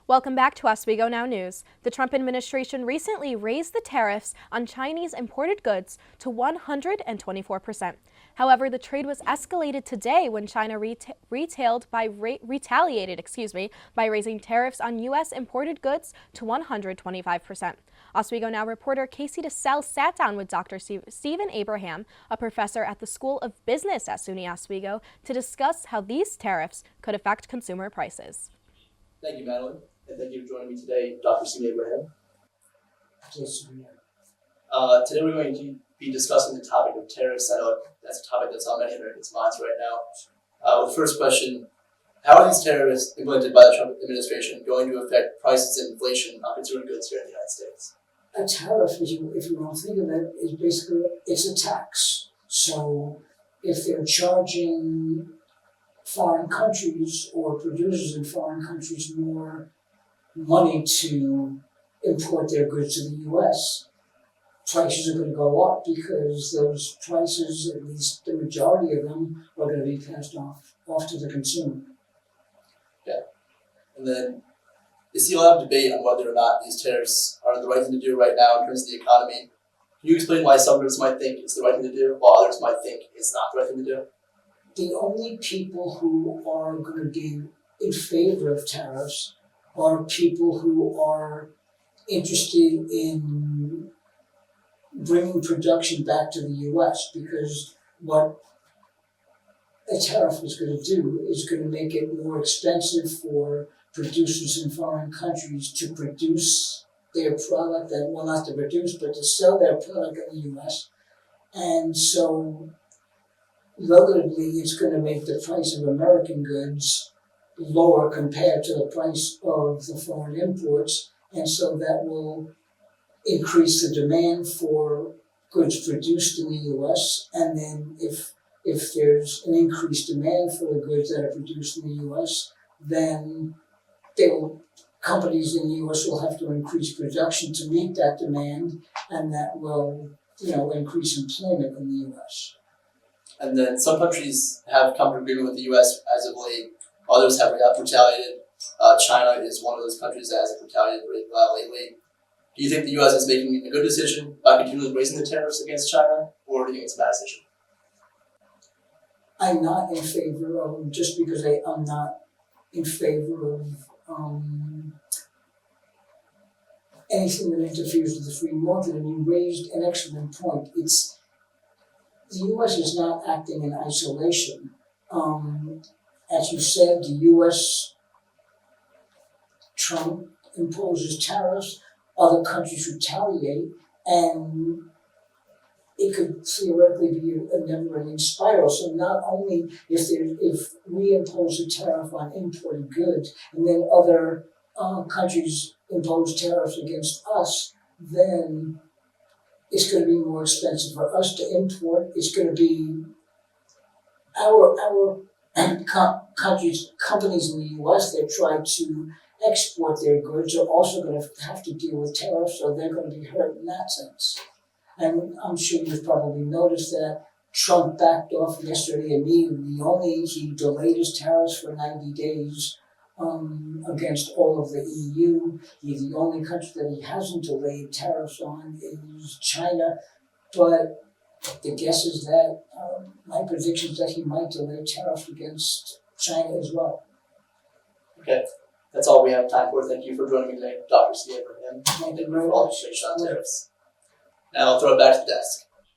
Welcome back to Oswego Now News. The Trump administration recently raised the tariffs on Chinese imported goods to 124%. However, the trade was escalated today when China retaliated by raising tariffs on U.S. imported goods to 125%. Oswego Now reporter Casey DeCelle sat down with Dr. Stephen Abraham, a professor at the School of Business at SUNY Oswego, to discuss how these tariffs could affect consumer prices. Thank you, Madeline, and thank you for joining me today, Dr. Stephen Abraham. Today we're going to be discussing the topic of tariffs. I know that's a topic that's on many Americans' minds right now. The first question, how are these tariffs implemented by the Trump administration going to affect prices and inflation on consumer goods here in the United States? A tariff, if you want to think of it, is basically, it's a tax. So if they're charging foreign countries or producers in foreign countries more money to import their goods to the U.S., prices are going to go up because those prices, at least the majority of them, are going to be passed off to the consumer. Yeah. And then you see a lot of debate on whether or not these tariffs are the right thing to do right now in terms of the economy. Can you explain why some groups might think it's the right thing to do, while others might think it's not the right thing to do? The only people who are going to be in favor of tariffs are people who are interested in bringing production back to the U.S. because what a tariff is going to do is going to make it more expensive for producers in foreign countries to produce their product, not to produce, but to sell their product in the U.S. And so relatively, it's going to make the price of American goods lower compared to the price of the foreign imports, and so that will increase the demand for goods produced in the U.S. And then if there's an increased demand for the goods that are produced in the U.S., then companies in the U.S. will have to increase production to meet that demand, and that will, increase employment in the U.S. And then some countries have come to agreement with the U.S. as of late. Others have retaliated. China is one of those countries that has retaliated lately. Do you think the U.S. is making a good decision by continually raising the tariffs against China, or do you think it's a bad decision? I'm not in favor of them just because I'm not in favor of anything that interferes with the free market. And you raised an excellent point. The U.S. is not acting in isolation. As you said, the U.S. Trump imposes tariffs, other countries retaliate, and it could theoretically be a never-ending spiral. So not only if we impose a tariff on imported goods and then other countries impose tariffs against us, then it's going to be more expensive for us to import. It's going to be our companies in the U.S. that try to export their goods are also going to have to deal with tariffs, so they're going to be hurt in that sense. And I'm sure you've probably noticed that Trump backed off yesterday immediately. He delayed his tariffs for 90 days against all of the EU. The only country that he hasn't delayed tariffs on is China. But the guess is that my prediction is that he might delay tariffs against China as well. Okay, that's all we have time for. Thank you for joining me today, Dr. C. Abraham. Thank you for very all the much. information on tariffs. Now I'll throw it back to the desk.